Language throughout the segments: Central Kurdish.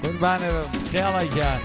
قوربانە بم خێڵە گیان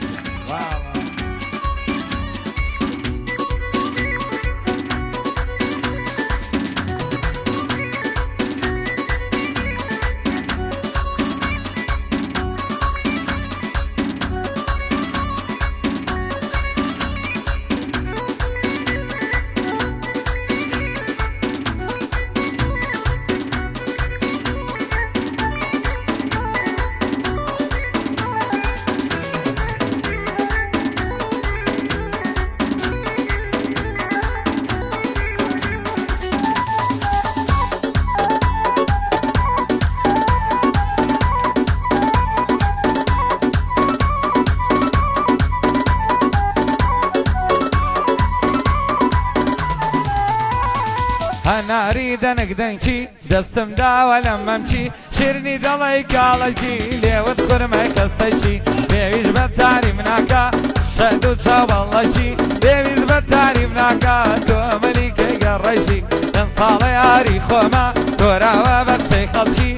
هەناری دەنگدەنگی دەستم داوە لەم مەمچی شیرنی دەڵی کاڵەکی لێوت خورمە کەستەکی پێویست بە تاریم ناکە شەد و چاوەڵەکی پێویست بە تاریم ناکە تۆ مەلیکەی گەڕەشی چەند ساڵە یاری خۆمە تۆراوە بە قسەی خەڵکی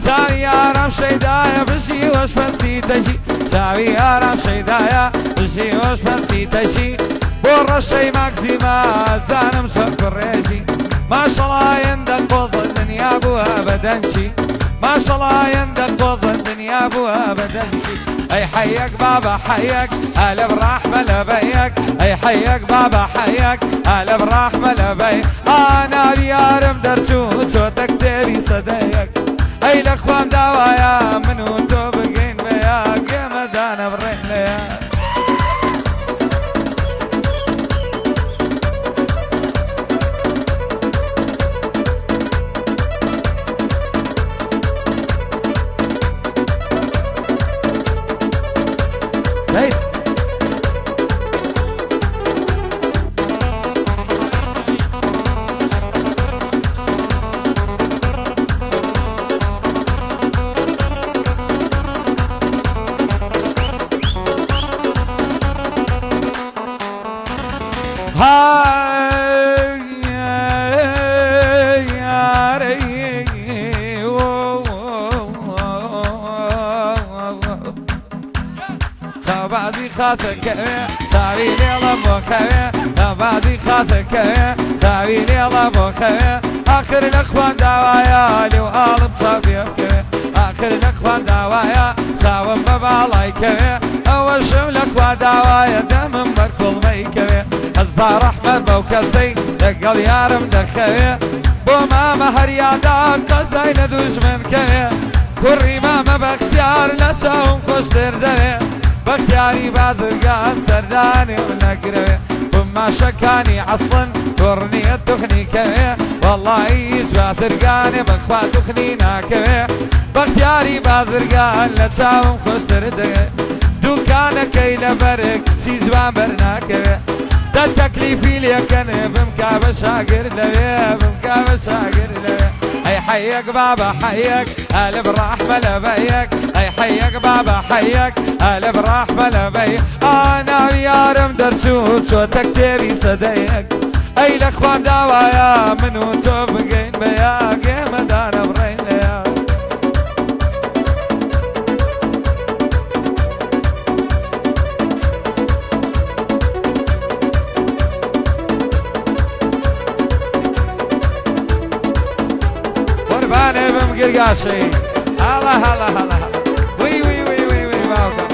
چاوی ئارام شەیدایە بژی وەشپەنسیتەشی چاوی ئارام شەیدایە بژی وەشپەنسیتەشی بۆ ڕەشەی ماکسیمە زانم چۆن کوڕێژی ماشەڵا ئێندەک بۆزە دنیا بووە بەدەنگی ماشەڵا ئێندەک بۆزە دنیا بووە بەدەنگی ئەی حەیەک بابە حەیەک ئەلە بڕاحمە لەبەیەک ئەی حەیەک بابە حەیەک ئەلە بڕاحمە لەبەی ئاناوی یارم دەرچوو چۆتە کتێبی سەدەیەک ئەی لە خوام داوایە من و تۆ بگەین بەیەک ئێمە دانەبڕێن لەیەک چاوی لێڵە بۆ خەوێ نەبازی خاسەکەوێ چاوی لێڵە بۆ خەوێ ئاخر لە خوان داوایە لێو ئاڵم چاو پێ بکەوێ ئاخر لە خوان داوایە چاوم بە باڵای کەوێ ئەوە شەم لە خوا داوایە دەمم بەرکوڵمەی کەوێ ئەزا ڕەحمەت بەو کەسەی لەگەڵ یارم دەخەوێ بۆ مامە هەریادا قەزای لە دوژمن کەوێ کوڕی مامە بەختیار لە چاوم خۆشتر دەوێ بەختیاری بازرگان سەردانی و نەگرەوێ بماشەکانی عەسڵن کوڕنیە توخنی کەوێ وەڵڵاهی هیچ بازرگانێ بەخوا توخنی ناکەوێ بەختیاری بازرگان لە چاوم خۆشتر دەوێ دووکانەکەی لەبەرێ کچی جوان بەرناکەوێ دە تەکلیفی لێکەنێ بمکا بە شاگر لەوێ بمکا بە شاگر لەوێ ئەی حەیەک بابە حەیەک ئەلە بڕاحمە لەبەیەک ئەی حەیەک بابە حەیەک ئەلە بڕاحمە لەبەی ئاناوی یارم دەرچوو چۆتە کتێبی سەدەیەک ئەی لە خوان داوایە من و تۆ بگەین بەیەک ئێمە دانەبڕێین لەیەک قوربانێ بم گرگاشەی هەڵە هەڵە هەڵە وی وی وی وی وی باوکە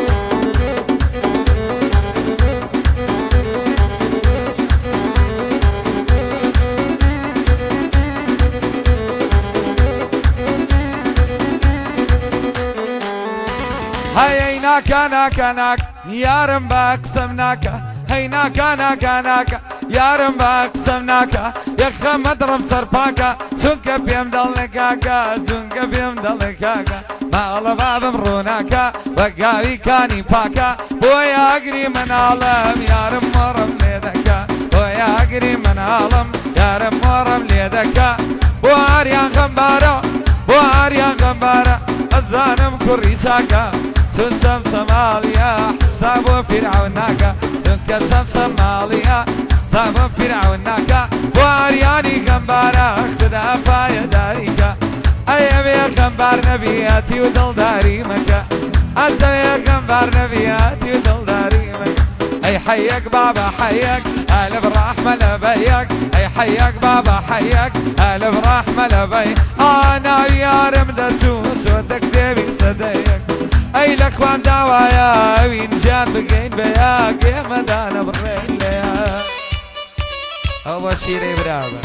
هەی ناکە ناکە ناک یارم بە قسەم ناکە هەی ناکە ناکە ناکە یارم بە قسەم ناکە یەخەمە دڕم سەرپاکە چونکە پێم دەڵێ کاکە چونکە پێم دەڵێ کاکە ماڵە بابم ڕووناکە بە گاویکانی پاکە بۆ یاگری مناڵم یارم مۆڕم لێ دەکە بۆ یاگری مناڵم یارم مۆڕم لێ دەکە بۆ ئاریان غەمبارە بۆ ئاریان غەمبارە ئەزانم کوڕی چاکە چون سەمسەماڵیە حساب بۆ فیرعون ناکە چونکە سەمسەماڵیە حساب بۆ فیرعون ناکە بۆ ئاریانی غەمبارە خدا پایەداریکە ئەیەوێ غەمبار نەبیەتی و دڵداری مەکە أنت يا غنبار نبياتي ودلداري أي حيك بابا حيك ألف رحمة لبيك أي حيك بابا حيك ألف رحمة لبيك أنا يا رمدة شودك ديبي صديك أي لأخوان دوايا وين جان بقين بياك يا مدانا برين ليا أول شيري برابا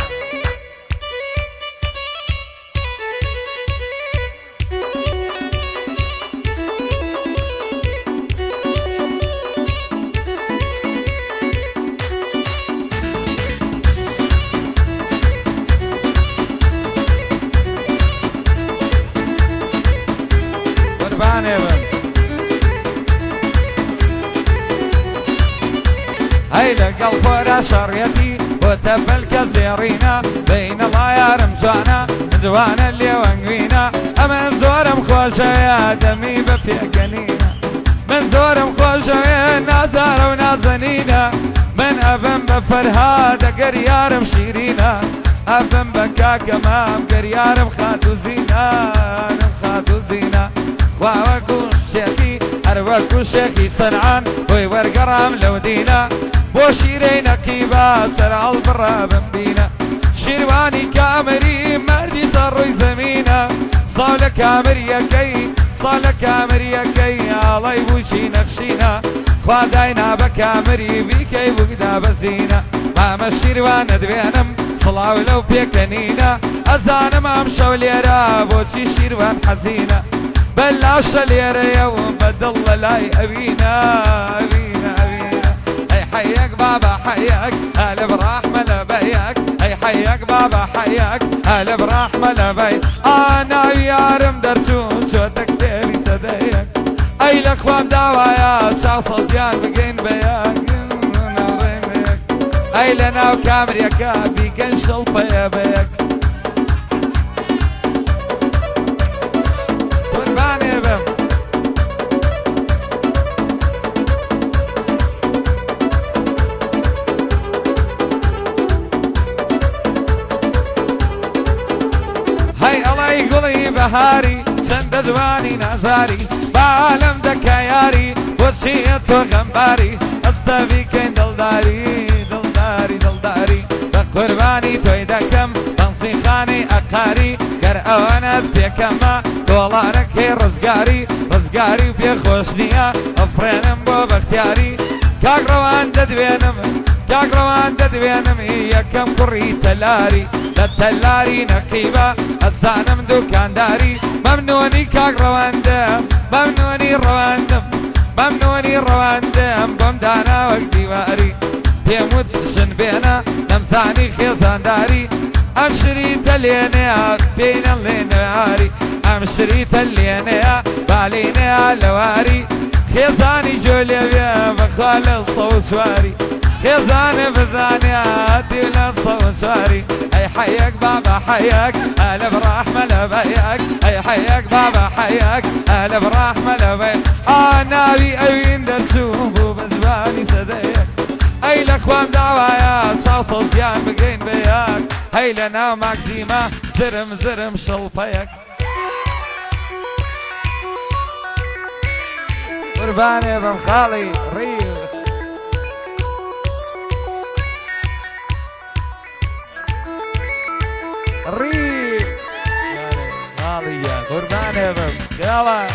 هاي لقلب ورا شريتي وتفلك الزيرينا بين الله يا رمشانا جوانا اللي وانقوينا أما زور مخوشة يا دمي بفيقنينا من زور مخوشة يا نازار ونازنينا من أبن بفرهاد قريار مشيرينا أبن بكا كمام قريار مخاتو زينا مخاتو زينا خواوكو شيخي أروكو شيخي صنعان ويورقرام لو دينا بو شيرينا كيبا سرع البرا بنبينا شيرواني كامري مردي صروي زمينا صالة كامريا كي صالة كامريا كي الله يبوشي نخشينا خواداينا بكامري بيكي بقدا بزينا ماما الشيروان دبينم صلاو لو بيكنينا أزانا ما مشو ليرا بوشي شيروان حزينة بلاش ليرا يوم بدل لاي أبينا أبينا أبينا أي حيك بابا حيك ألف رحمة لبيك أي حيك بابا حيك ألف رحمة لبيك أنا يا رمدرشون شوتك ديبي صديك أي لأخوان دوايات شخص صيان بقين بياك أي لنا وكامريا كابي كان شلطة يا بيك تنباني بم هاي الله يقولي بهاري سند دواني نازاري بعالم دكاياري وشيت وغنباري استبي كين دلداري دلداري دلداري بقرباني توي دكم بنصي خاني أقاري كر أوانا بيكما كولانك هي رزقاري رزقاري بيخوش نيا أفرينم بو باختياري كاك روان ددبينم كاك روان ددبينم هي كم كري تلاري للتلاري نقيبة الزانم دوكانداري ممنوني كاك رواندم ممنوني رواندم ممنوني رواندم بمدانا وقتي واري بيموت جنبينا نمزاني خيزانداري امشري تلينيا بين اللينواري امشري تلينيا بالينيا لواري خيزاني جولي بيا بخال الصوت شواري خيزاني بزاني ديولا الصوت شواري اي حيك بابا حيك ألف رحمة لبيك أي حيك بابا حيك ألف رحمة لبيك أنا بي أبين دتشوفو بزباني صديك أي لأخوان دعوايات شخص صيان بقين بياك هاي لنا ماكسيما زرم زرم شلطيك قرباني بمخالي ريل ريل غالية قرباني بم يلا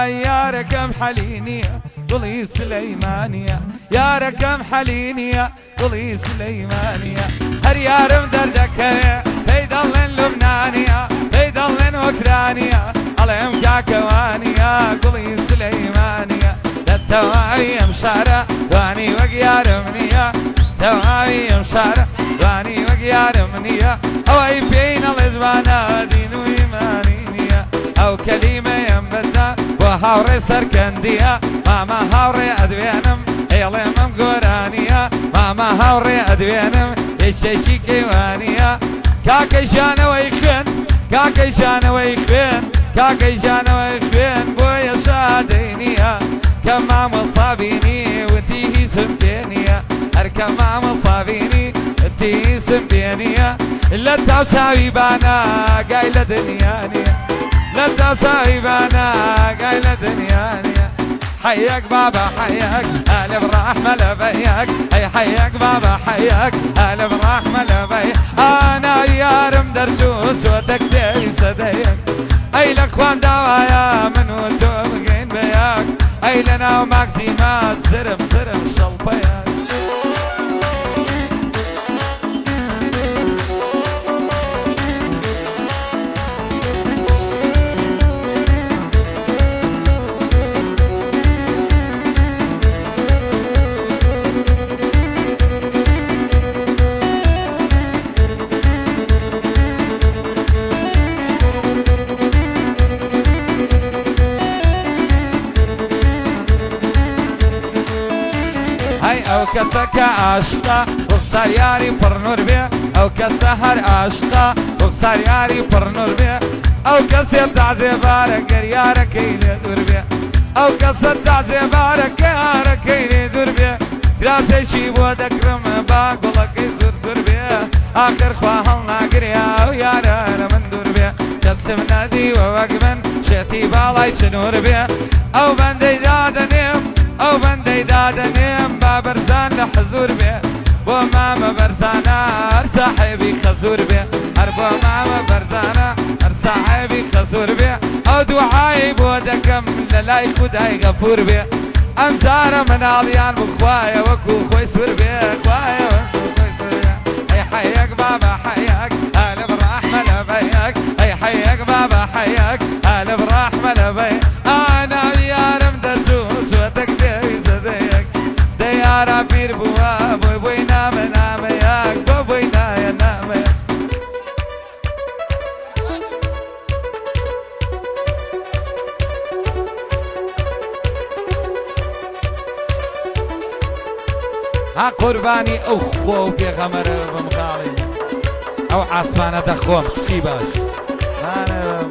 يا ركم حلينية قولي سليمانية يا ركم حلينية قولي سليمانية هر يارم دردك هيدلن لبنانية هيدلن اوكرانية عليهم كاكوانية قولي سليمانية للتواعي مشارة واني وقيارمنية توعي مشارة واني وقيارمنية أوي بين الإزبانة دين وإيمانية أو كلمة ينبدا هاوري سركندية ماما هاوري أدوينم إيلي ممقورانية ماما هاوري أدوينم يشيشي كيوانية كاكي جانا ويخين كاكي جانا ويخين كاكي جانا ويخين بويا شادينية كما مصابيني وتيهي سمدينية أركما مصابيني وتيهي سمدينية لا تساوي بانا قايلة دنيانية لا تساوي بانا قايلة دنيانية حياك بابا حياك ألف رحمة لبيك أي حياك بابا حياك ألف رحمة لبيك أنا يا رم درسوس ودك دي صديق أي لأخوان دوايا من وتوبقين بياك أي لنا وماكسيما زرم زرم شلبياك أو كسك عشقا وخسر ياري برنور بيه أو كسهر عشقا وخسر ياري برنور بيه أو كسر تعزبارك يارك يلي دور بيه أو كسر تعزبارك يارك يلي دور بيه راسي شيبو دكرم باقولك يزور زور بيه آخر خواهلنا قريا ويارا من دور بيه كسم نادي ووقمن شتي بالاي سنور بيه أو بندي دادنيم أو بندي دادنيم بابرزان لحزور بيه بو ماما برزانا صاحبي خزور بيه أربو ماما برزانا صاحبي خزور بيه أو دعاي بودكم للاي خداي غفور بيه أمزارة من عضيان بخوايا وكو خوي سور بيه خوايا وكو خوي سور بيه أي حياك بابا حياك ألف رحمة لبيك أي حياك بابا حياك ألف رحمة لبيك أنا يا رم دجوز ودك دي صديق ديارة بير بوا بوي بوي نام نام ياك بوي بوي نايا نام ياك ها قرباني أخوة بيغمر بمقالي أو عصمانة دخوم سيباش أنا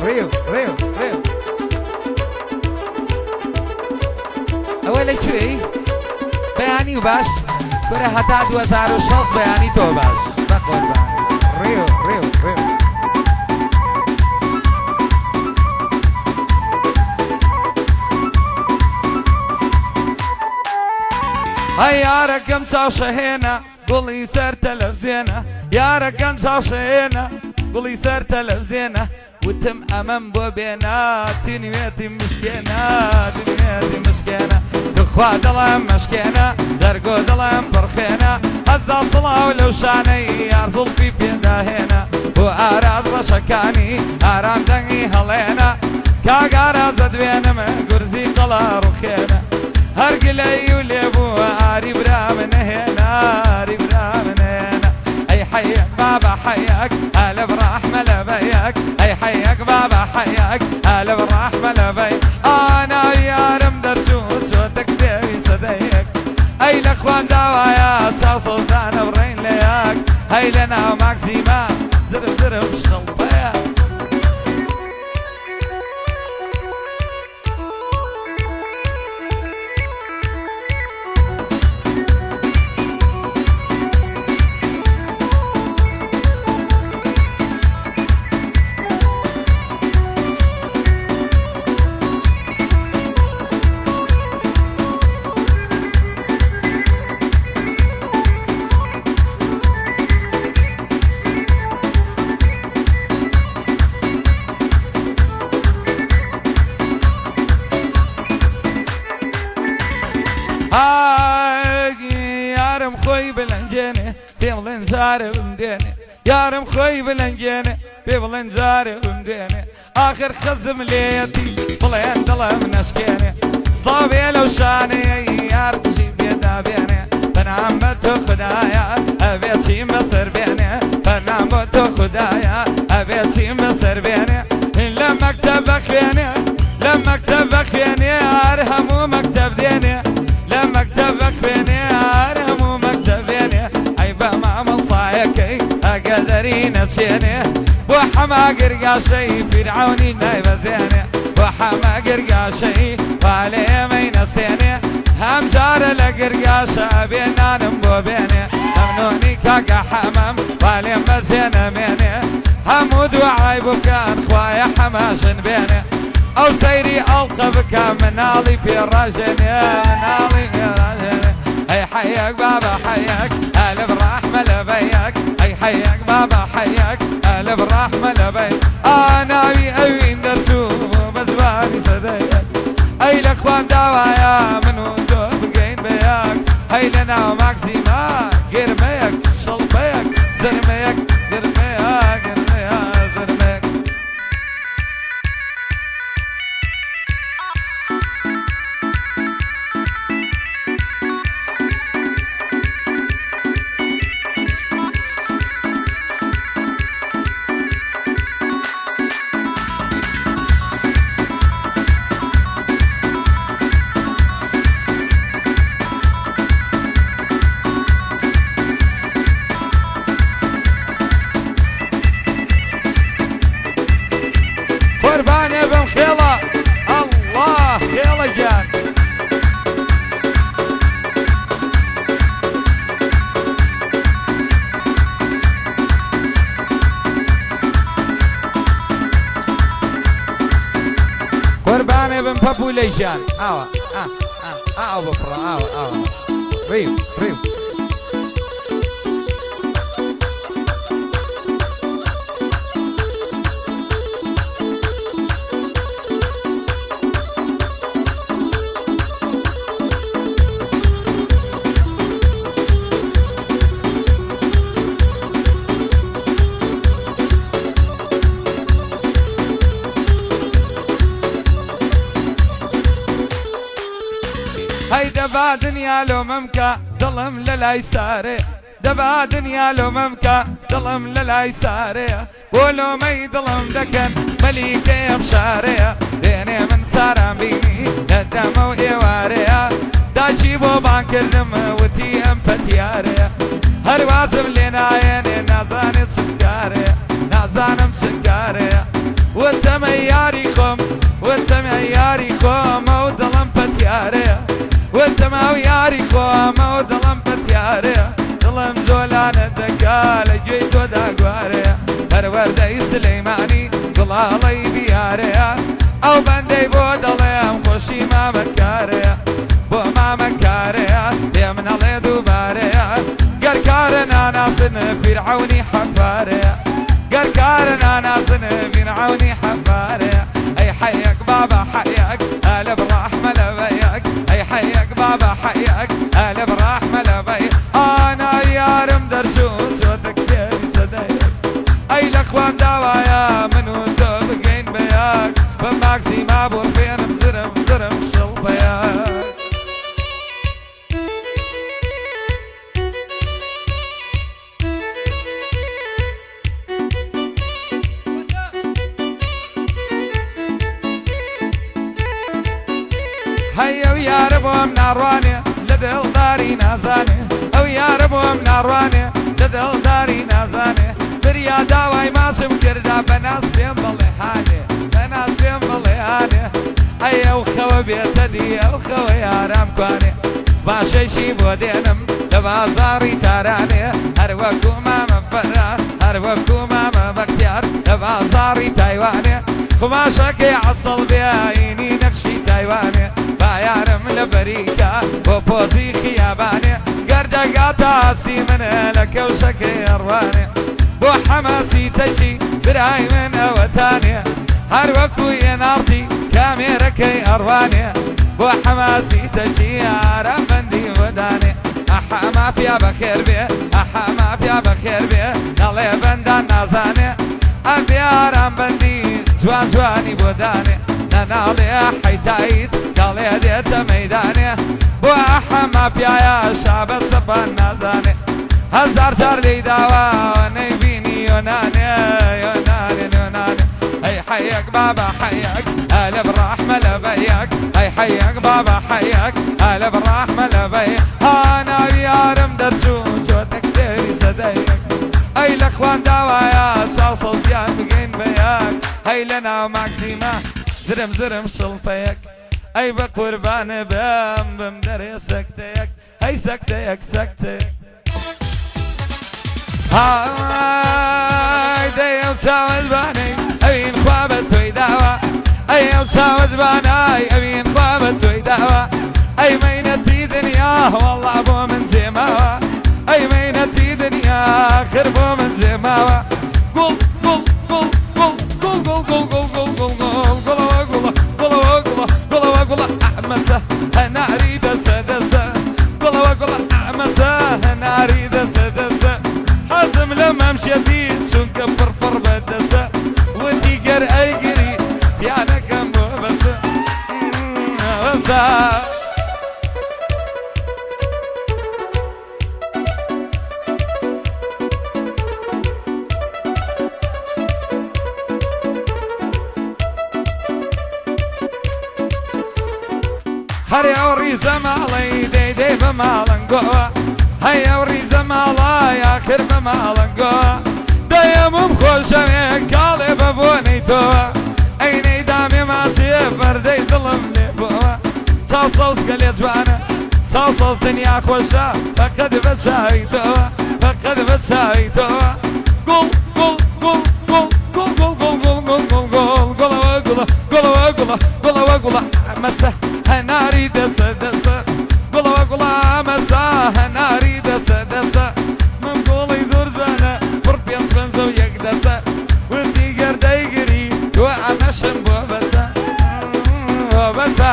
ريو ريو ريو أولا شوي بياني وباش كره هتا 2006 بياني تو باش بقربان ريو ريو ريو هيا رقم شاوشهينا قولي سر تلفزينا يا رقم شاوشهينا قولي سر تلفزينا وتم أمام بوبينا تنويتي مشكينا تنويتي مشكينا تخوى دلم مشكينا درقو دلم برخينا هزا صلاة ولو شاني أرزل في بيدا هنا وأراز رشكاني أرام دنگي هلينا كاق أراز دوينم قرزي قلا رخينا هرقلي وليبو آري برامن هنا آري برامن هنا أي حياك بابا حياك ألف رحمة لبيك أي حياك بابا حياك ألف رحمة لبيك أنا يا رم درجوز ودك دي صديق أي الأخوان دوايا تشاو سلطان برين لياك هاي لنا وماكسيما زرب زرب شلبيك يارم خوي بلنجاني في بلنزار بمداني يارم خوي بلنجاني في بلنزار بمداني آخر خزم ليتي بلين ظلم نشكاني صلابي لو شاني يارم جيب يدا بيني بنام بتو خدايا أبيت شي مصر بيني بنام بتو خدايا أبيت شي مصر بيني لما اكتبك بيني لما اكتبك حما قرقاشي فرعوني نايب زيني وحما قرقاشي والي مين السيني هم جار لقرقاشا بينا نمبو بيني ممنوني كاكا حمام والي مزينة ميني حمود وعيب كان خوايا حماشن بيني او سيري القبك منالي في الرجني منالي في الرجني اي حياك بابا حياك الف رحمة لبيك اي حياك بابا حياك الف رحمة لبيك انا اوين درتوب بزباني صديك اي الاخوان دوايا من وجود بقين بياك هاي لنا وماكسيما قرميك شلبيك زرميك قرميك قرميك زرميك قرباني بن خيلة الله خيلة جان قرباني بن بابوليشان بفرا ريم هاي دبا دنيا لو ممكا ظلم للايساري دبا دنيا لو ممكا ظلم للايساري ولو ما يظلم دكن مليكي بشاري ديني من سارة بيني ندم وإيواري دا جيبو بانك الرم وتي ام فتياري هر واسم لنا عيني نازاني تشكاري نازانم شكاري وانت مياري خم وانت مياري خم وظلم فتياري وانت ما وياري خوما وظلم فتياري ظلم زولان الدكالة جيت وداقواري هروردي سليماني ضلالي بياري او بندي بودليم خوشي ما مكاري بو ما مكاري يا من الله دوباري قركارنا ناسن فرعوني حفاري قركارنا ناسن فرعوني حفاري اي حيك بابا حيك الف رحمة لبيك اي حيك بابا حيك الف رحمة لبيك انا يا رم درشون صوتك تاني صديك اي الاخوان دوايا من وانتو بقين بياك بماكسي ما بورفين مزرم شلبياك هيا ويا ربو من ارواني لدل داري نازاني او يا ربو من ارواني لدل داري نازاني بريا داواي ماسم كردا بناس بين بليهاني بناس بين بليهاني اي وخوا بيتدي او خوا يا رام كواني باشي شي بودينم لبازاري تاراني هر وكو ما مفرار هر وكو ما مبكتيار لبازاري تايواني خماشك عصل بيايني نقشي تايواني بايارم لبريكا وبوزي خياباني قردقاتا سي من لك وشكي ارواني بو حماسي تجي براي من اوتاني هر وكو ينارتي كاميركي ارواني بو حماسي تجي عرم بندي وداني احا ما فيها بخير بيه احا ما فيها بخير بيه نالي بندان نازاني ابي عرم بندي جواني بوداني نالي حيتايد نالي ديت ميداني بو احا ما فيها يا شعب السبان نازاني هزار جار لي دوا ونبيني يوناني هي حيك بابا حيك الف رحمة لبيك هي حيك بابا حيك الف رحمة لبيك انا يا رم درجون صوتك تاني صديك اي الاخوان دوايا شاصل زيان بقين بياك هاي لنا ماكسيما زرم زرم شلفيك اي بقربان بام بمدري سكتيك هاي سكتيك سكتيك هاي ديو شاوز باني ابين خوابت ويداوا ايو شاوز باني ابين خوابت ويداوا اي مينتي دنيا والله ابو من زماوا اي مينتي دنيا خربو من زماوا قول قول قول قول قول قول قول قول قول قول قول قول قول احمسه انا اريد اسدسه قول قول احمسه انا اريد اسدسه حازم لما مشيت شو نكبر فربدسه ودي قر اي قري استيانا كم بس هيا وريزة مالي دي دي بمالنقوة هيا وريزة مالي آخر بمالنقوة دايم مخوشة ويك قالي ببوني توا ايني دامي ما تشيفر دي ظلمني بوا صوصوص قلي جوانا صوصوص دنيا خوشة فقد بتشاي توا فقد بتشاي توا قول قول قول قول قول قول قول قول قول قول قول قول قول قول قول قول مسه انا اريد اسدسه قول قول مسه انا اريد اسدسه من قول يزور جوانا بربيان سبنزو يقدسه ودي قرد يقري وانا شنبو بسه وبسه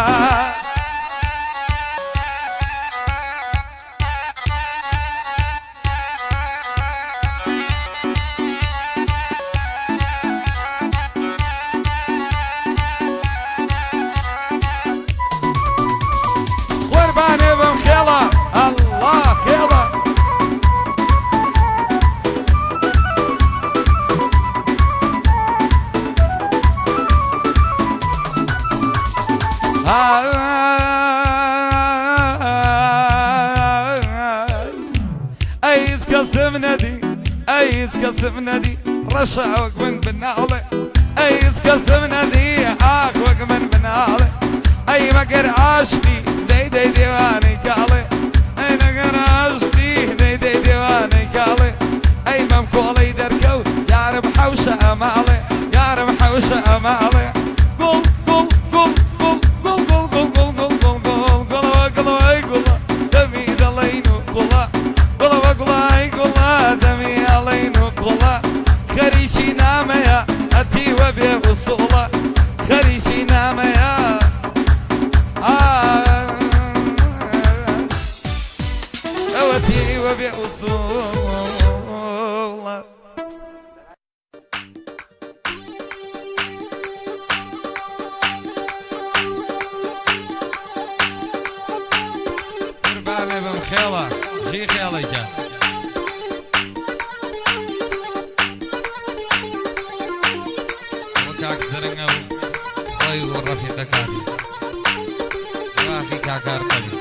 ورباني بمخيلة الله خيلة ايز كسبنا دي ايز كسبنا دي رشعوك من بنالي ايز كسبنا دي اخوك من بنالي اي مقر عاشقي دي دي ديواني كالي اي مقر عاشقي دي دي ديواني كالي اي ممكولي دركو يا رب حوشة امالي يا رب حوشة امالي قول قول قول قول قول قول قول قول قول قول قول قول اي قول دمي دلينو قولا قول قول اي قول دمي علينو قولا خريشي ناميا اتي وبي وصولا خريشي ناميا اوتي وبي وصولا قرباني بمخيلة جي خيالك وكاك زرنغو طيب الرفيق كاني واخي كاكار قلي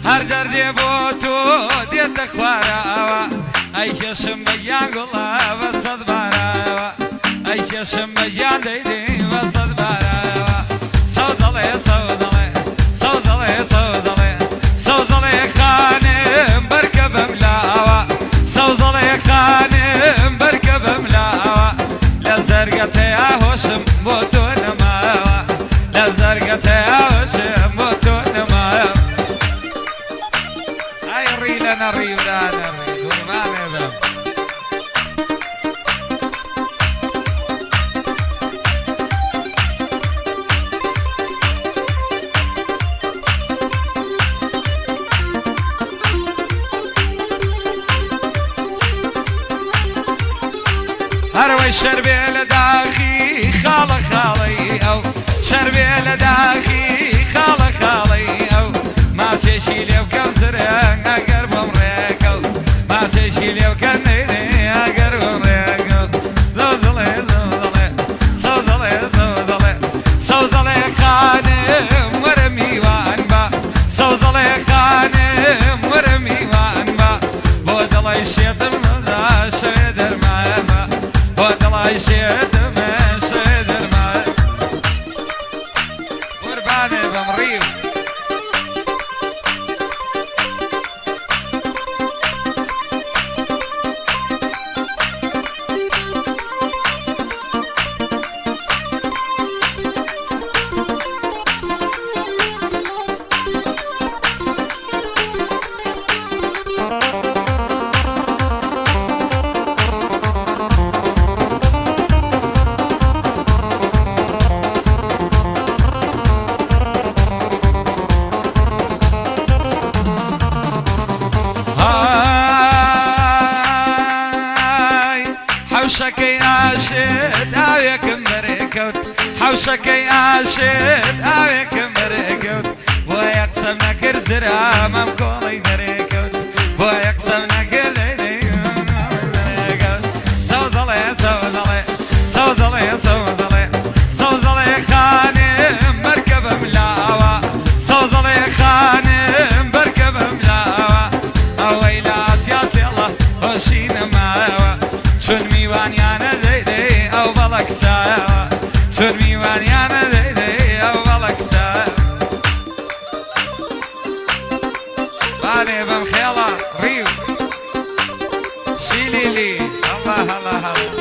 هر دردی بو تو دیت خوارا ای چشم بیان گلا وسط بارا ای چشم بیان دیدی وسط بارا سوزله سوزله سوزله سوزله سوزله خانم برکبم لاوا هروي الشربي لداخي خالة خالي أو شربي لداخي خالة خالي أو ما تشي لي وكوزر أقرب مريكو ما تشي لي وكنيني أقرب مريكو زوزلي زوزلي زوزلي زوزلي زوزلي خانم ورمي وانبا زوزلي خانم ورمي وانبا بودلي الشيطم ذا شدر معما بودلي الشيطم شدر معما قرباني بمريض حوشكي عاشد اويك مريكوت حوشكي عاشد اويك مريكوت ويقسم نكر زرا ممكولي مريكوت ويقسم نكر مريكوت سوزلي سوزلي سوزلي سوزلي سوزلي خانم مركب ملاوة سوزلي خانم مركب ملاوة اويلا سياسي الله وشين معاوة شون میوانیانه دیدی او بلک ساوا شون میوانیانه دیدی او بلک ساوا باني بمخيلة ريو شيلي لي الله الله الله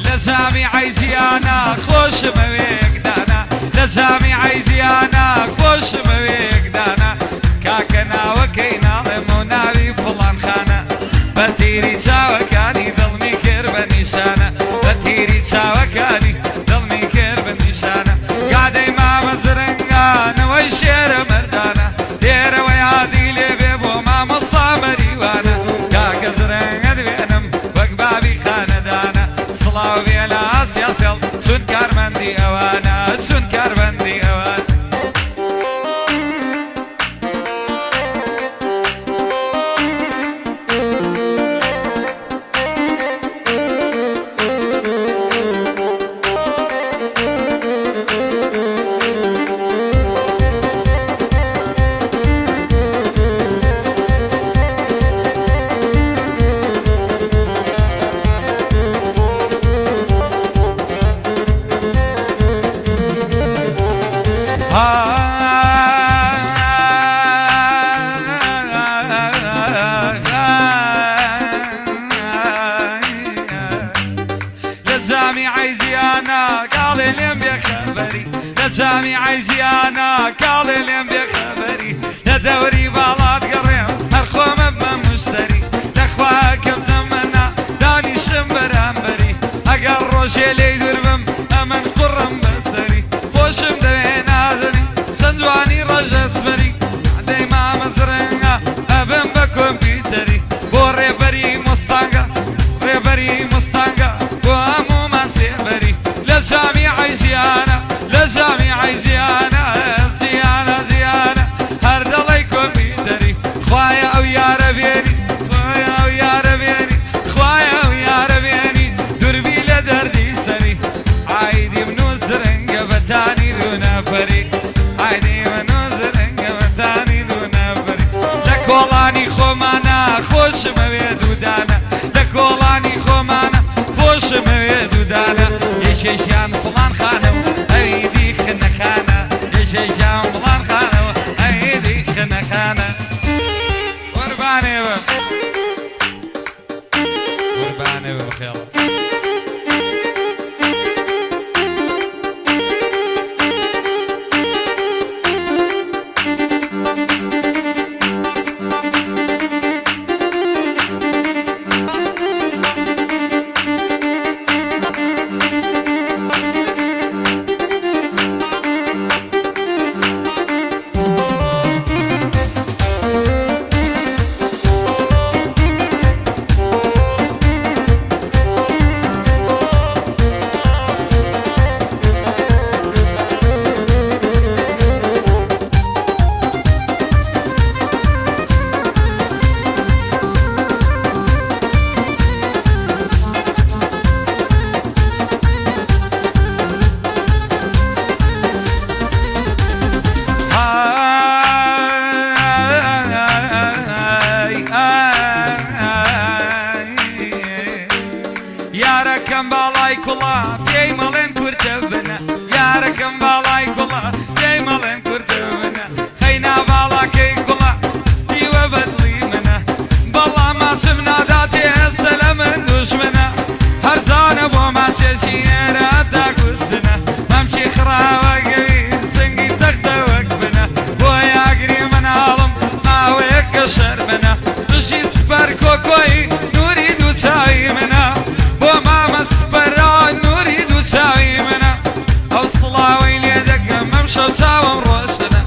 لزامي عايزي انا خوش مويك دانا لزامي عايزي انا خوش مويك دانا كاكنا وكينا لمناوي فلان خانة بتيري ساوكاني ظلمي كرب نيشانة بتيري ساوكاني ظلمي كرب نيشانة قاعدي ما مزرنقان والشير مردانة دير ويادي لي بيبو ما مصامري وانا كاك زرنق دبينم وقبابي خاندانا صلاو بيلا سياسيل شون كارمندي اوانا شون كارمندي اوانا لزامي عايزي انا قال اليوم بخبري لزامي عايزي انا قال اليوم بخبري لدوري بالات قريم مرخوم بمشتري لاخواك بذمنا داني شمبر امبري اقر روشي لي دربم امن قرم بسري فوشم دوين اذني سنجواني رجس بري دايما مزرنها ابن بكمبيوتري بوري بري مستانقا ريبري مستانقا وامو ما سيبري للجامي عايزي انا للجامي عايزي انا زيانة زيانة هرد الله يكون بيدري خوايا او يا ربيني خوايا او يا ربيني خوايا او يا ربيني دربي لدردي سري عايدي منو زرنقا بتاني دون فري عايدي منو زرنقا بتاني دون فري لك والاني خومانا خوش مويد ودانا لك والاني خومانا خوش مويد ودانا يشيشان فلان خانم ايدي خنا خانه يشيشان فلان خانم ايدي خنا خانه قرباني قرباني بخير یارەکەم باڵای کوڵا پێی مەڵێن کورتە بنە یارەکەم باڵای کوڵا پێی مەڵێن کورتە بنە خەینا باڵاکەی کوڵا دیوە بەدڵی منە بەڵام ماچم ناداتێ ئێستا لە من دوژمنە هەرزانە بۆ ماچێکی ئێرە داگوستنە مەمچی خراوە گەوی سنگی تەختە وەک بنە بۆ یاگری مناڵم ماوەیە کە شەر منە دژی سپەر کۆکۆی نوری دووچاوی منە بۆ مامە سپەرا نوری دووچاوی منە ئەو سڵاوەی لێ دەکەم ئەم شەو چاوم ڕۆشنە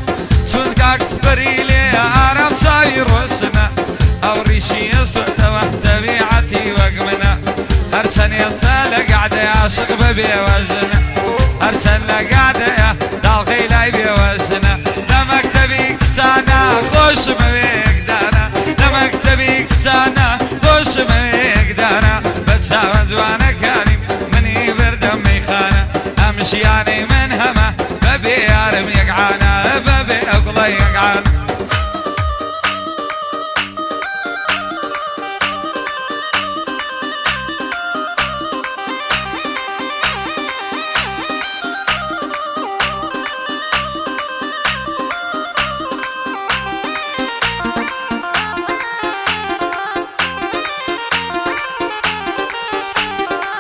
چون کاک سپەری لێ ئارام چاوی ڕۆشنە ئەو ڕیشی ئێستۆتەوە دەبیعەتی وەک منە هەرچەند ئێستا لە گەعدەی عاشق بە بێوەژنە هەرچەند لە گەعدەیە داڵغەی لای بێوەژنە لە مەکتەبی کچانە خۆشمە وێکدانە لە مەکتەبی کچانە خۆشمە وێکدانە بە چاوە جوانەکانیم منی بردەم مەیخانە ئەم ژیانەی من هەمە بەبێ یارم یەکعانە بەبێ ئەوگڵە یەکعانە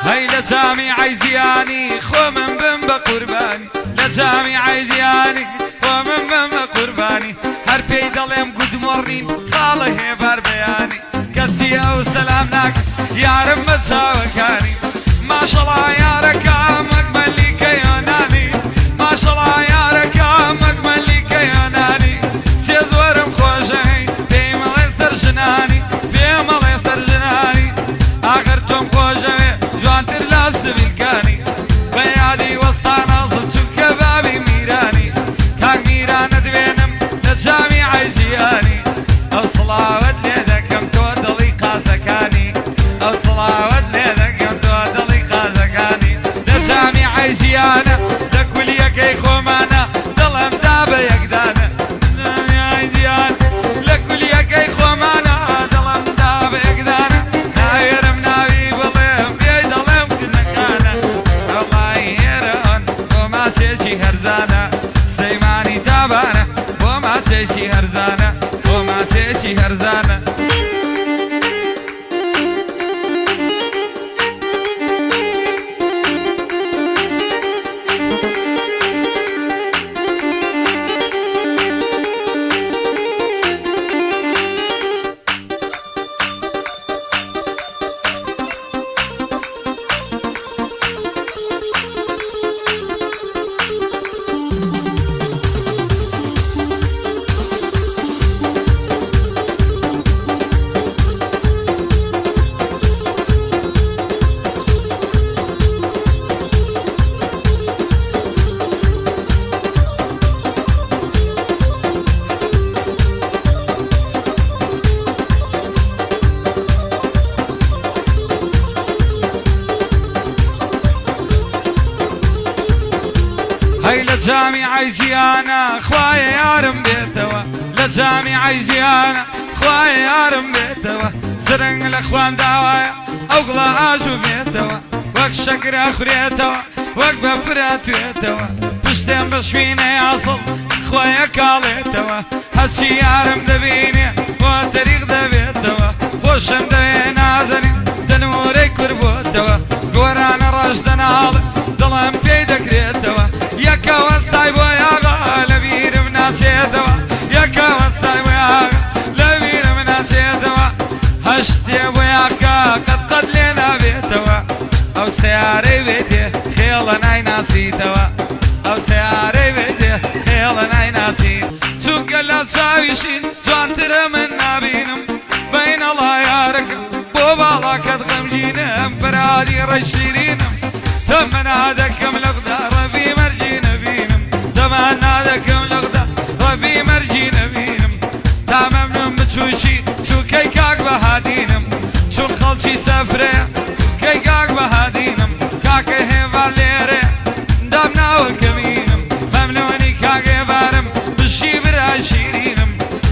هەی لە جامی عەیزیانی خۆ من بم بە قوربانی لە جامی عەیزیانی خۆ من بم بە قوربانی هەر پێی دەڵێم گود مۆڕین خاڵە هێبەر بەیانی کەسی ئەو سەلام ناکە یارم بە چاوەکانی ماشەڵا یارەکەم مەکمەلی کەیۆنانی ماشەڵا یارەکەم مەکمەلی کەیۆنانی چێ زۆرم خۆشەی پێی مەڵێ سەر ژنانی پێ مەڵێ سەر ژنانی ئاخر تۆم خۆشەوێ جوانتر لا سبیلکانی بە یادی وەستا نازم چونکە بابی میرانی کاک میرانە دوێنم لە جامی عەیزیانی ئەو سڵاوت لێ دەکەم تۆ دڵی قازەکانی ئەو سڵاوت لێ دەکەم تۆ دڵی قازەکانی لە جامی عەیزیانە لە کولیەکەی خۆمانە دڵم دا بە یەکدانە جامی عەیزیان لە کولیەکەی خۆمانە دڵم دا بە یەکدانە ناوێرم ناوی بڵێم پێی دەڵێم کنەکانە ئەڵای هێرەن بۆ ماچێکی هەرزانە سەیمانی تابانە بۆ ماچێکی هەرزانە بۆ ماچێکی هەرزانە هەی لە جامی عەیزیانە خوایە یارم بێتەوە لە جامی عەیزیانە خوایە یارم بێتەوە سرنگ لە خوان داوایە ئەو گڵە ئاژوو بێتەوە وەک شەکرە خوێتەوە وەک بەفرە توێتەوە پشتێم بە شوینەی ئاسڵ خۆیە کاڵێتەوە هەچی یارم دەبینێ بۆ تەریق دەبێتەوە خۆشم دەوێ نازەنێ دەنوورەی کورد بۆتەوە گۆرانە ڕەش دەناڵێ دڵم پێی دەکرێتەوە یەکە وەستای بۆ یاغا لە بیرم ناچێتەوە یەکە وەستای بۆ یاغا لە بیرم ناچێتەوە هەشتێ بۆ یاکە قەت لێ نابێتەوە ئەو سیارەی بێتێ خێڵە نایناسیتەوە ئەو سیارەی بێتێ خێڵە نایناسیت چونکە لە چاویشین جوانترە من نابینم بەینەڵا یارەکەم بۆ باڵاکەت غەمگینم بەرادی ڕەشیرینم تەمەنا دەکەم لەغدا ڕەبی مەرجی نەبینم تەمەنا دەکەم لەغدا ڕەبی مەرجی نەبینم تا مەمنون بچووشی چووکەی کاک بەهادینم چون خەڵکی سەفرەیە کەی کاک بەهادینم کاکە هێوار لێرێ دامناوە کەمینم مەمنونی کاک هێوارم بشی برای شیرینم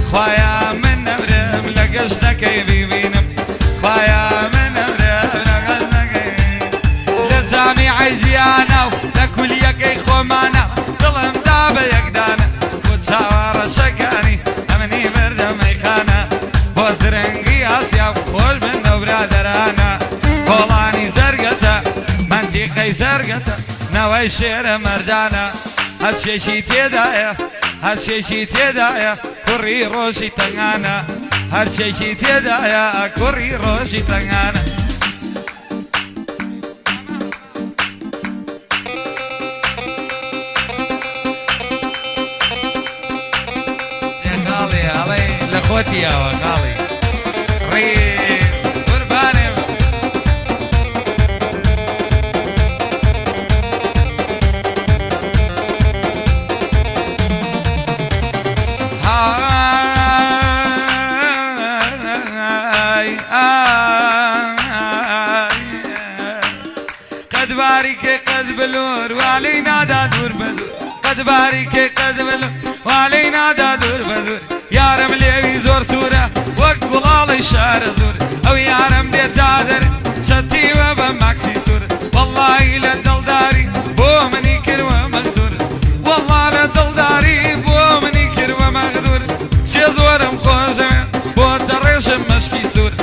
خوایا من نەمرم لە گەشتەکەی بیبینم خوایا من نەمرم لە گەشتەکەی برادرانە کۆڵانی زەرگەتە منتیقەی زەرگەتە نەوەی شێرە مەردانە هەرچێکی تێدایە هەرچێکی تێدایە کوڕی ڕۆژی تەنگانە هەرچێکی تێدایە کوڕی ڕۆژی تەنگانە غاڵی هەڵێ لە خۆتیەوە غاڵی ڕێ قوربانێ قد باریکێ قد بلور والی نادا دوور بەدوور قد باریکێ قد بلور والی نادا دوور بەدوور یارم لێوی زۆر سوورە وەک گوڵاڵی شارە زۆر ئەو یارم دێتا دەر چەتیوە بە ماکسی سوور وەڵڵاهی لە دڵداری بۆ منی کردوە مەغدوور وەڵڵا لە دڵداری بۆ منی کردوە مەغدوور چێ زۆرم خۆشەوێ بۆ دەڕێژم مەشکی سوور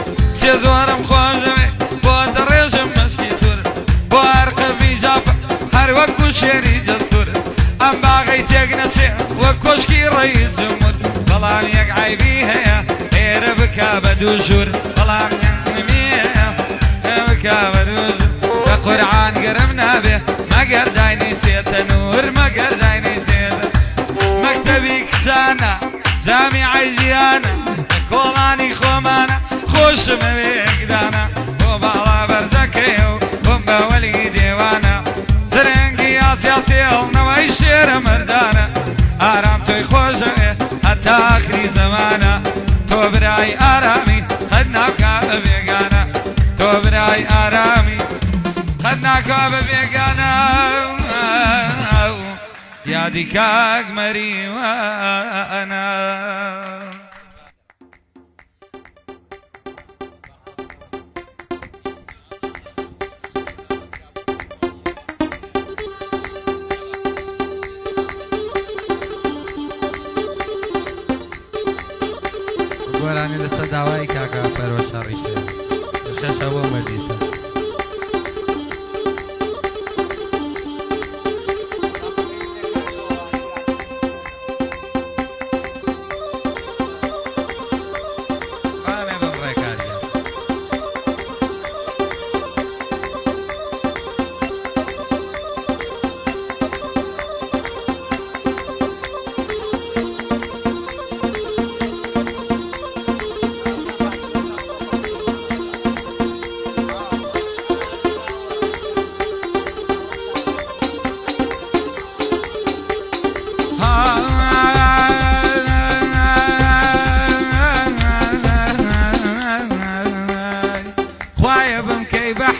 چێ زۆرم خۆشەوێ بۆ دەڕێژم مەشکی سوور بۆ هەرقەبی ژاپە هەر وەکو شێری جەستور ئەم باغەی تێک نەچێ وەک کۆشکی ڕەیس جمهور بەڵام یەک عایبی هەیە ئێرە بکا بە دوو ژوور بەڵام یەکنمی هەیە بکا بە دوو ژوور بە قورعان گەرم نابێ مەگەر داینی سێتە نور مەگەر داینی سێتە مەکتەبی کچانە جامیعەی ژیانە کۆڵانی خۆمانە خۆشمە وێکدانە بۆ باڵا بەرزەکەی و بۆم بە وەلی دێوانە سرنگی ئاسیا سێڵنەوەی شێرە مەردانە ئارام تۆی خۆشەوێ هەتا ئاخری زەمانە تۆ برای ئارامی قەت ناکا بە بێگانە تۆ برای ئارامی قەت ناکا بە بێگانە یادی کاک مەریوانە گۆرانی لەسەر داوای کاکە پەروەشە ڕیشێ شەشە بۆ مەجلیسە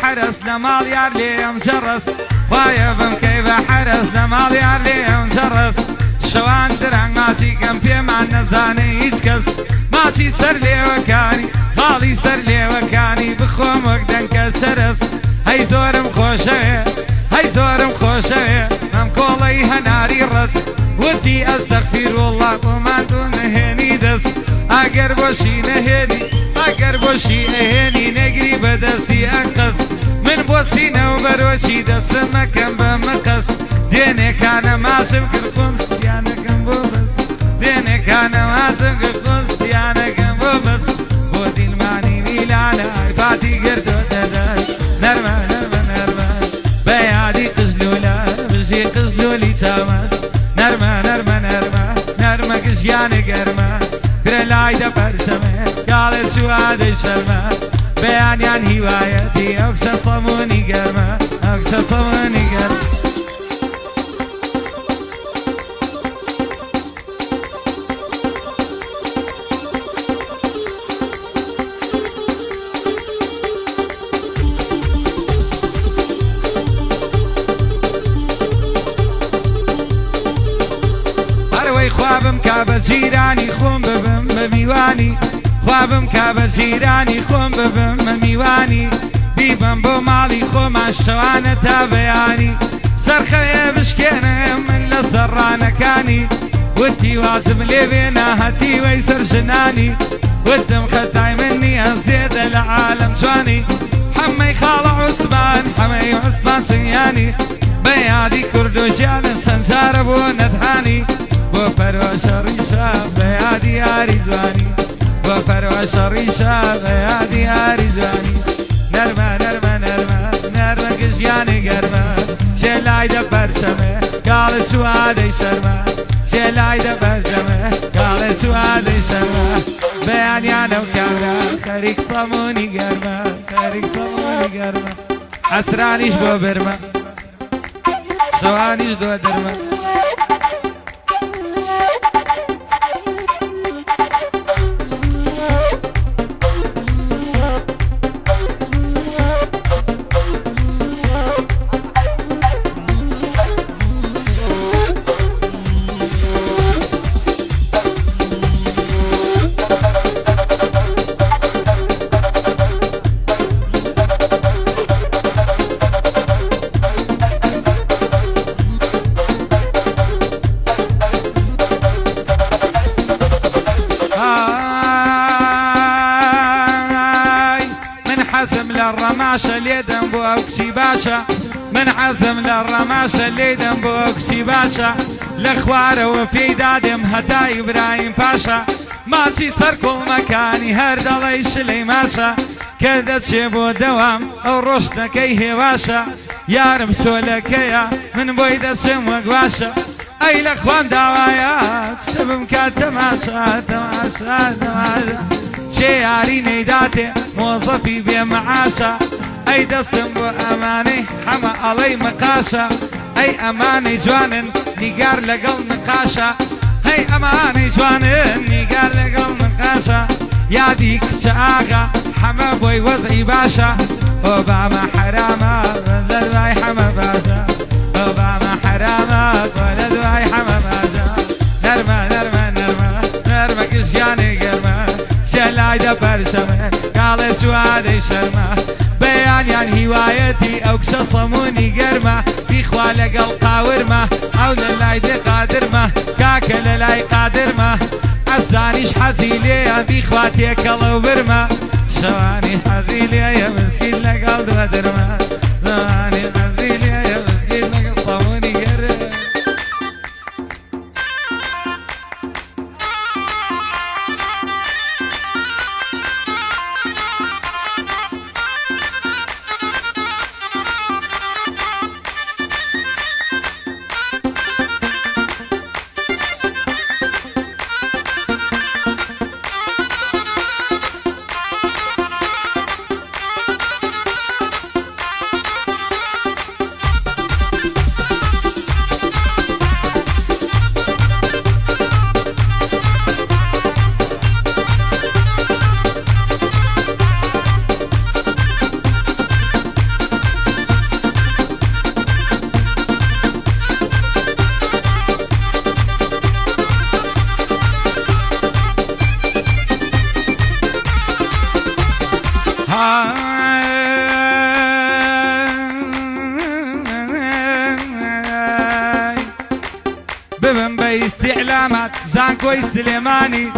حرس لمال يار ليم جرس خوايا بمكي بحرس لمال يار ليم جرس شوان دران ماچی کم پی من نزانه هیچ کس ماچی سر لیوکانی خالی سر لیوکانی بخوام وقتن کس شرس هی زورم خوشه هی زورم خوشه هم کولی هناری رس ودی استغفر الله و من دون هنی دست اگر باشی نهنی اگر باشی اهنی نگری بدستی انقص من بوسی نو بروشی دست مکم بمقص دینه کانه ماشم کرخون ستیانه کم بوبس دینه کانه ماشم کرخون ستیانه کم بوبس بو دیل مانی میلانه فاتی گردو داداش نرمه نرمه نرمه بیادی قزلولا بشی قزلولی تامس نرمه نرمه نرمه نرمه کشیانه گرمه کرلایده پرسمه قال سواد شرمه بیانیان هوایتی اکس صمونی گرمه اکس صمونی گرمه خوابم کابە جیرانی خۆم ببم بە میوانی خوابم کابە جیرانی خۆم ببم بە میوانی بیبم بۆ ماڵی خۆمان شەوانە تا بەیانی سەرخەیە بشکێنە من لە سەرڕانەکانی وتی وازم لێ بێنە هەتیوەی سەر ژنانی والدم ختاي مني أزيد العالم جواني حمي خال عثمان حمي عثمان سياني بيادي كردو جانب سنزار بو ندهاني بو فروا شريشا بيادي ياري زواني بو فروا شريشا بيادي ياري زواني نرمى نرمى نرمى نرمى كجياني قرمى شلاي دبر سمه قال سوادي شرمى شلاي دبر سمه قال سوادي شرمى بياني أنا وكامرا خريك صموني قرمى خريك صموني قرمى عسرانيش بو برمى خوانيش دو درمى حزم للرماشة اللي دنبو أكسي باشا من حزم للرماشة اللي دنبو أكسي باشا لخواره وفي دادم هتا إبراهيم باشا ماشي سر كل مكاني هرد الله لي ماشا كذا تشيبو دوام أو رشد كيه باشا يا رب سولكيا من بويد سم وقباشا أي لخوان دعوايا سبم كاتماشا تماشا تماشا شياري نيداتي موظفي بمعاشا اي دستم بو اماني حما علي مقاشا اي اماني جوانن نيقار لقل نقاشا هي اماني جوانن نيقار لقل نقاشا يا ديك شاغا حما بوي وزعي باشا اوباما حراما ولد باي حما باشا اوباما حراما ولد باي حما باشا نرمى نرمى نرمى نرمى كشياني قرمى شلاي دبر سمه قال سوادي شرمه بيان يعني هوايتي او كسصموني قرمه في خوالق القاورمه او للاي دي قادرمه كاك للاي قادرمه عسانيش حزيلي في خواتي كلو برمه شواني حزيلي يا مسكين لقلد ودرمه شواني حزيلي يا مسكين لقلد صموني قرمه ببن باستعلامات زانكوي سليماني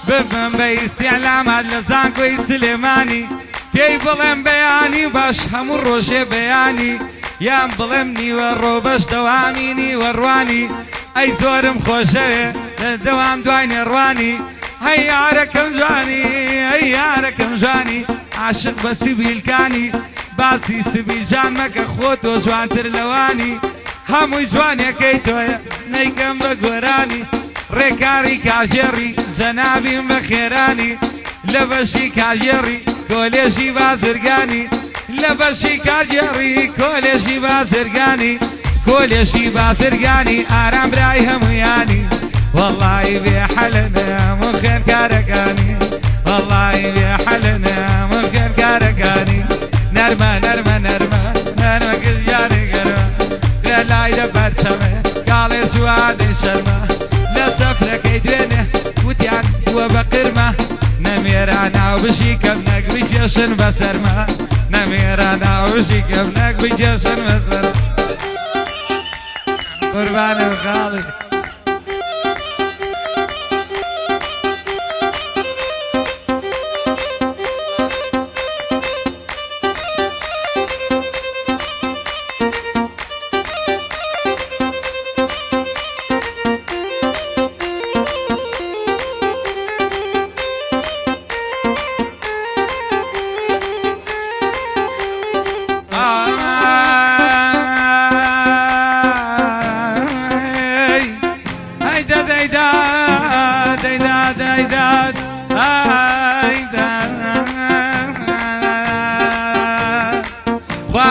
ببن باستعلامات لزانكوي سليماني في بلم بياني باش همو الروشي بياني يا بلمني والروبش دواميني ورواني اي زورم خوشه دوام دواني رواني هيا ركم جواني هيا ركم جواني عاشق بسيبي الكاني باسي سبيل جامك اخوت وجوان ترلواني همو جواني كيتويا نيكم بقوراني ريكاري كاجيري زنابي بخيراني لبشي كاجيري كوليشي بازرقاني لبشي كاجيري كوليشي بازرقاني كوليشي بازرقاني آرام براي همياني والله بحلنا مخير كاركاني والله بحلنا مخير كاركاني نرمى نرمى نرمى نرمى كجاني قرمى لا يدبر سمه قال سواد شرمه لا سفرك يدرنه وتيان وبقرمه نميرانا وبشيكم نك بجشن بسرمه نميرانا وبشيكم نك بجشن بسرمه قربان الخالق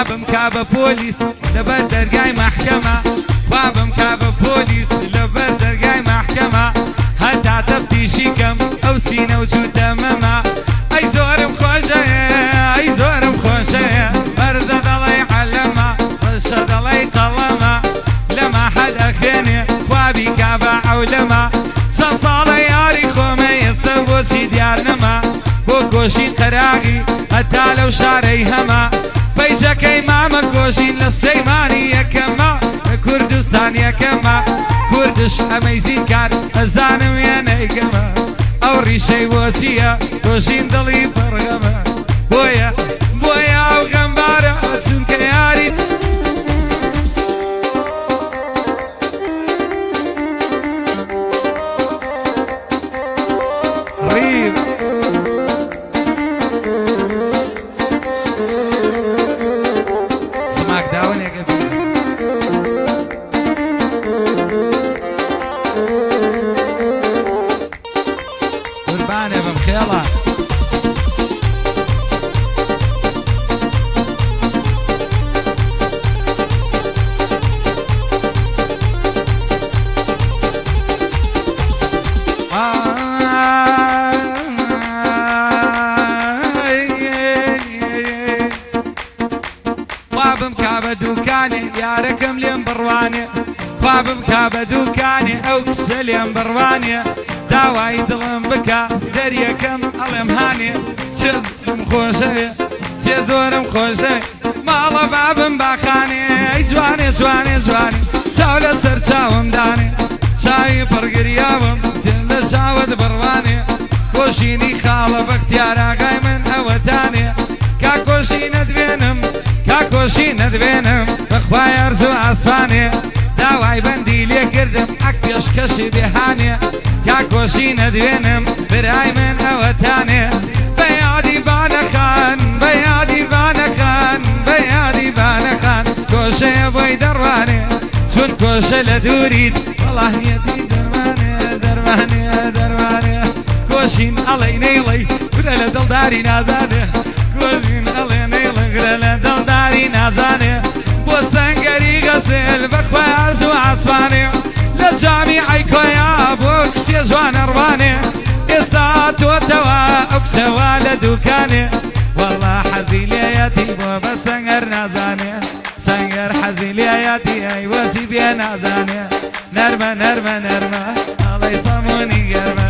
خوابم كاب بوليس لبر درجاي محكمة خوابم كاب بوليس لبر درجاي محكمة هتا تفتيشي كم أو سينة وجود تماما أي زورم خوشة أي زورم خوشة برزد الله يعلمها رشد الله يقلمها لما حد أخيني خوابي كاب عولمها صلصالة ياري خومي يستبوسي ديارنما بوكوشين قراغي هتا لو شاري هما بيجاك إمام كوشين لستيماني يكما كردستان يكما كردش أميزين كار أزانم ينيقما أو ريشي وزيا كوشين دلي برغما بويا بويا وغنبارا چونك ياري ريب سماك داون يا قبل قربان يا بمخيلة خوابم كاب دوكاني يا ركم لين برواني خوابم كاب دوكاني او كسلين برواني داواي دلم بكا دريكم الم هاني جزم خوشي جزورم خوشي مالا بابم باخاني جواني جواني جواني شاول سر چاوم داني شاي برگرياوم دل شاود برواني كوشيني خاله باختيارا غاي من اوتاني كاكوشي ندبينم كاكوشي ندبينم بخواي ارزو عصفاني داواي بندي لي كردم اكبيش كشي بهاني كاكوشي ندبينم براي من اوتاني بيادي بانخان بيادي بانخان بيادي بانخان كوشي بوي درواني سون كوشي لدوريد والله يدي درماني درماني درماني كوشين علي نيلي قرأ دلداري نازاني كوشين علي نيلي قرأ دلداري نازاني بو سنگري غسل بخوي عرزو عصباني لجامعي كويا بوكس يزوان ارواني استعدت وتوا اكسوا لدوكاني والله حزيل ياتي بو بسنگر نازاني سنگر حزيل ياتي اي وسي بيا نازاني نرمه نرمه نرمه الله يصموني قرمه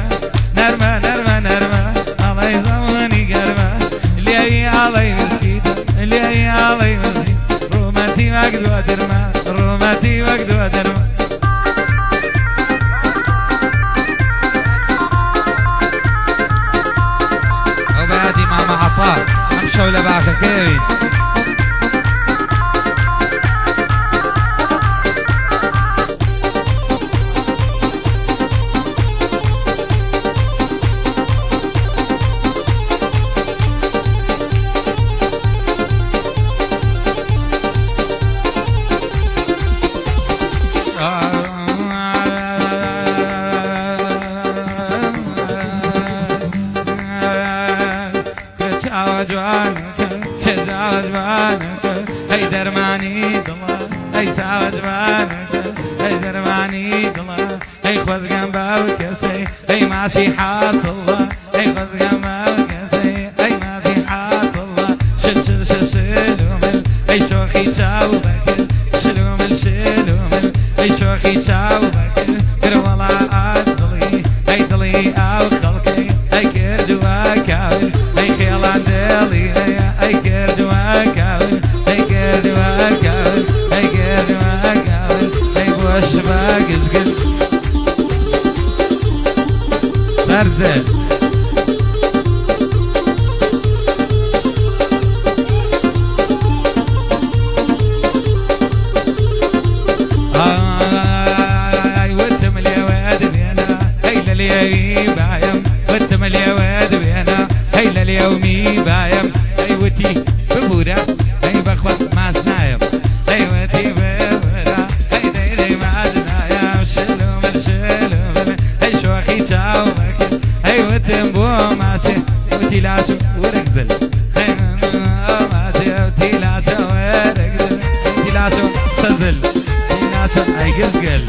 نرمه نرمه نرمه الله يصموني قرمه لي علي مسكين لي علي مسكين رومتي وقت ودرمه رومتي وقت ودرمه وبعدي ماما عطاء امشوا لبعث كيري تجاوز بانك هي درماني دلا هي ساوز بانك هي درماني دلا هي خذ جنبه وكسي هي ماشي حاصل هي خذ جنبه وكسي هي ماشي حاصل شل شلومل هي شوخي شاوبك شلومل شلومل هي شوخي شاوبك كر والله ادلي هي دلي او خلقي هي كردوا كاول هي خيلان دلي هي كردوا كاول هي كردوا كاول هي كردوا كاول هي بوش باقزقل زرزل وانتم اليواد بينا هيلا اليومي بايم وانتم اليواد بينا هيلا اليومي بايم هيوتي ببورا هي بخوت مع سنايم هيوتي ببورا هي دي مع سنايم شلومل شلومل هي شوخي تشاومك هي اي قزقل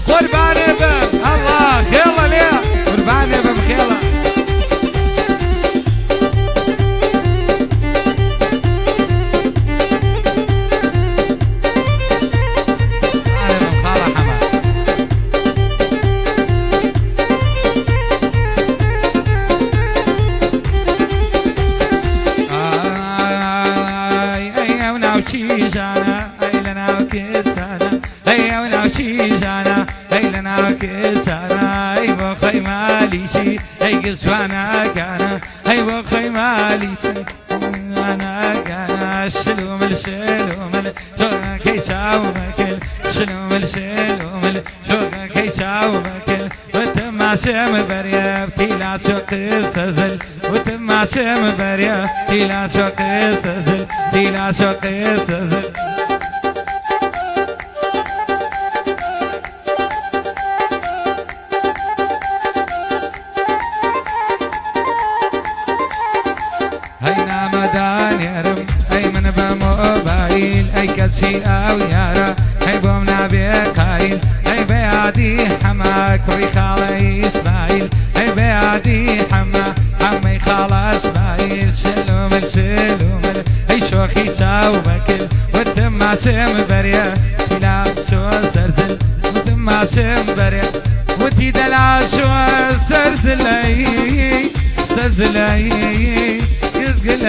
قرباني بم الله خيلا ليه قرباني بم خيلا جانا اي لنا وكسانا اي ونا وشيجانا اي لنا وكسانا اي بخي مالي شي اي قصوانا كان اي بخي مالي شي انا كان الشلوم الشلوم شوقا كي تشاو ماكل الشلوم الشلوم شوقا كي تشاو ماكل وتما شم بريا بتيلا شوق السزل وتما شم بريا تيلا شوق السزل تيلا شوق السزل هينا مدان يرم اي من بموبايل اي كتشي او يارا اي بومنا بقايل اي بيادي حما كوي خالي اسماعيل اي بيادي حما حمي خالا اسماعيل شلوم الشلوم اي شوخي تشاو بكل وتما شم بريا تلا شو سرزل وتما شم بريا وتي دلع شو سرزل سرزل يزقل